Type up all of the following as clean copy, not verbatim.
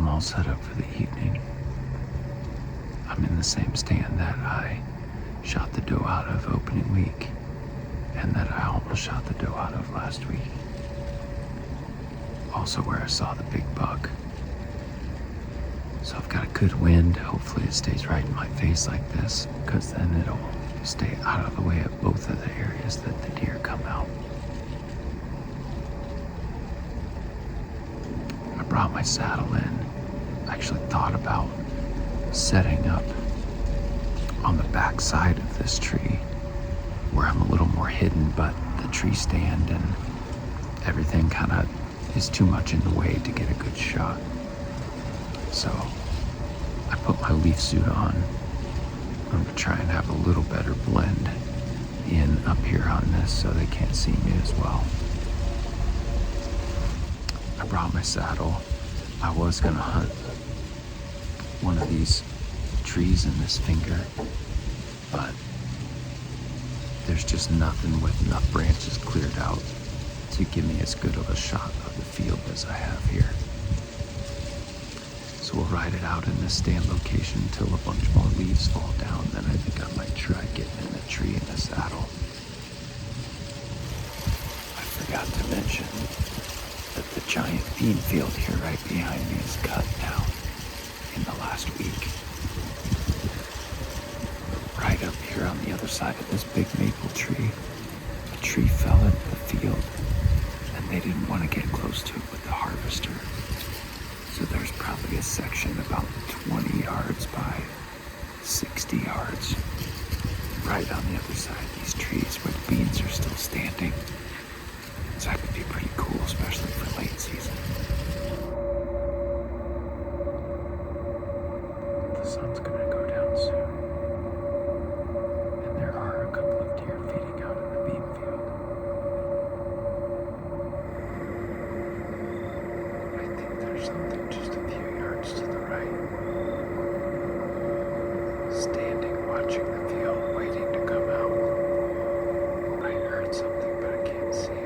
I'm all set up for the evening. I'm in the same stand that I shot the doe out of opening week and that I almost shot the doe out of last week. Also where I saw the big buck. So I've got a good wind. Hopefully it stays right in my face like this, because then it'll stay out of the way of both of the areas that the deer come out. I brought my saddle in. I actually thought about setting up on the back side of this tree where I'm a little more hidden, but the tree stand and everything kind of is too much in the way to get a good shot. So I put my leaf suit on. I'm gonna try and have a little better blend in up here on this so they can't see me as well. I brought my saddle. I was gonna hunt one of these trees in this finger, but there's just nothing with enough branches cleared out to give me as good of a shot of the field as I have here. So we'll ride it out in this stand location until a bunch more leaves fall down. Then I think I might try getting in the tree in the saddle. I forgot to mention that the giant bean field here right behind me is cut down in the last week. Right up here on the other side of this big maple tree, a tree fell into the field and they didn't want to get close to it with the harvester. So there's probably a section about 20 yards by 60 yards right on the other side of these trees where the beans are still standing. So that could be pretty cool, especially for late season. The sun's gonna go down soon. And there are a couple of deer feeding out in the bean field. I think there's something just a few yards to the right. Standing, watching the field, waiting to come out. I heard something, but I can't see it.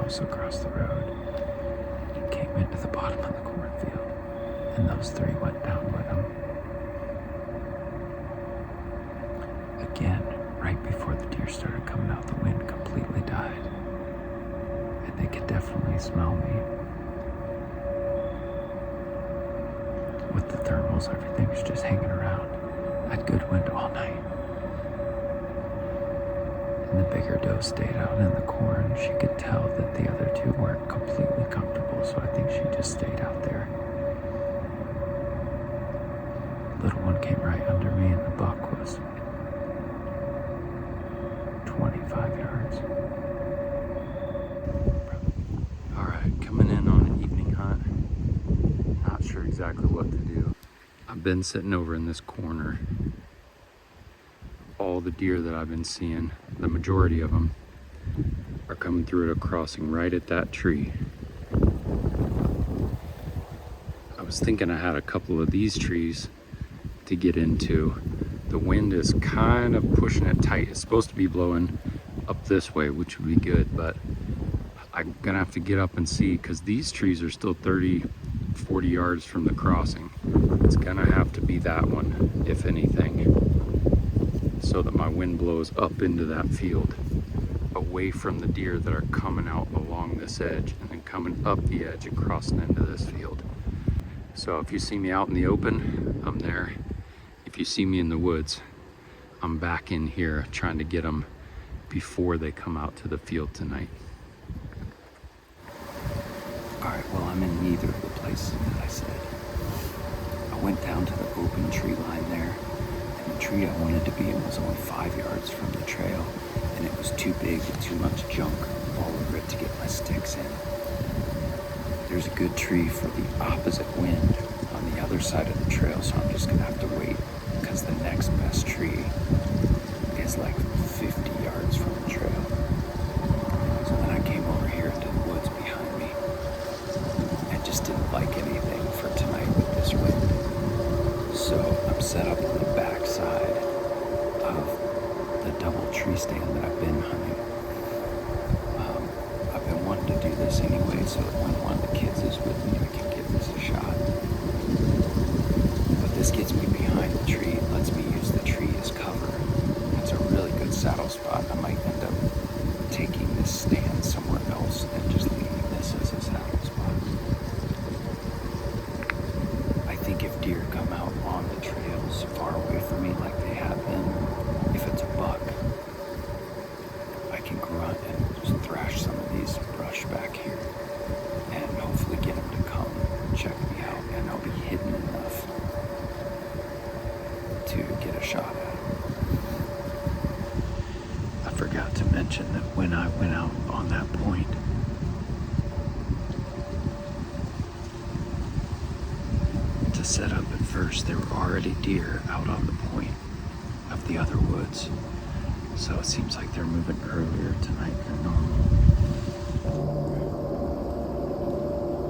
house across the road and came into the bottom of the cornfield, and those three went down with him. Again, right before the deer started coming out, the wind completely died, and they could definitely smell me. With the thermals, everything was just hanging around. I had good wind all night. And the bigger doe stayed out in the corn. She could tell that the other two weren't completely comfortable, so I think she just stayed out there. Little one came right under me, and the buck was 25 yards. All right, coming in on an evening hunt. Not sure exactly what to do. I've been sitting over in this corner. All the deer that I've been seeing, the majority of them, are coming through at a crossing right at that tree. I was thinking I had a couple of these trees to get into. The wind is kind of pushing it tight. It's supposed to be blowing up this way, which would be good, but I'm gonna have to get up and see, because these trees are still 30, 40 yards from the crossing. It's gonna have to be that one, if anything, so that my wind blows up into that field, away from the deer that are coming out along this edge and then coming up the edge and crossing into this field. So if you see me out in the open, I'm there. If you see me in the woods, I'm back in here trying to get them before they come out to the field tonight. All right, well, I'm in neither of the places that I said. I went down to the open tree line there, and the tree I wanted to be in was only 5 yards from the trail, and it was too big with too much junk all over it to get my sticks in. There's a good tree for the opposite wind on the other side of the trail, so I'm just gonna have to wait, because the next best tree is like 50 yards from the trail. So then I came over here into the woods behind me and just didn't like anything for tonight with this wind. So I'm set up on the back side of the double tree stand that I've been hunting. I've been wanting to do this anyway, so that when one of the kids is with me, I can give this a shot. But this gets me behind the tree, lets me use the tree as cover. It's a really good saddle spot. I might end up taking this stand somewhere else and just leaving this as a saddle spot. I think if deer come out on the trails far away from me like they have been, if it's a buck, I can grunt and just thrash some of these brush back here and hopefully get them to come check me out, and I'll be hidden enough to get a shot at them. I forgot to mention that when I went out on that point, to set up at first, there were already deer out on the point of the other woods. So it seems like they're moving earlier tonight than normal.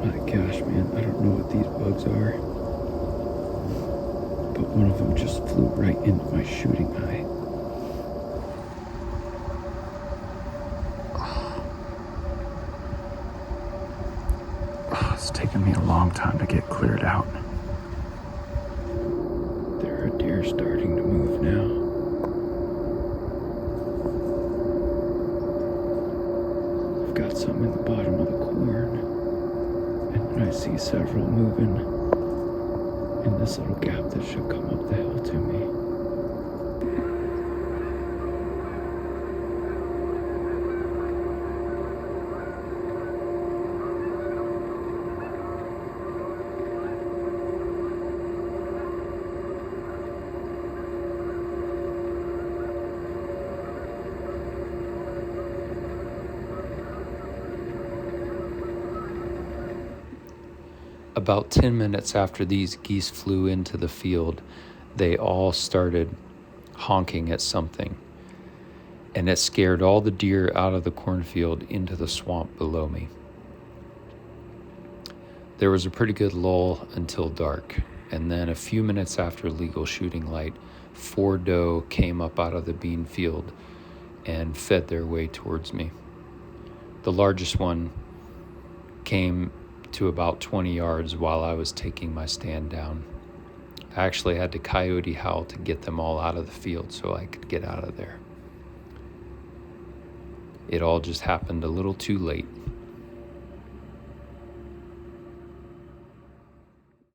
My gosh, man, I don't know what these bugs are, but one of them just flew right into my shooting eye. It's taken me a long time to get cleared out. There are deer starting to move now. I've got some in the bottom of the corn, and then I see several moving in this little gap that should come up the hill to me. About 10 minutes after these geese flew into the field, they all started honking at something, and it scared all the deer out of the cornfield into the swamp below me. There was a pretty good lull until dark, and then a few minutes after legal shooting light, 4 doe came up out of the bean field and fed their way towards me. The largest one came to about 20 yards while I was taking my stand down. I actually had to coyote howl to get them all out of the field so I could get out of there. It all just happened a little too late.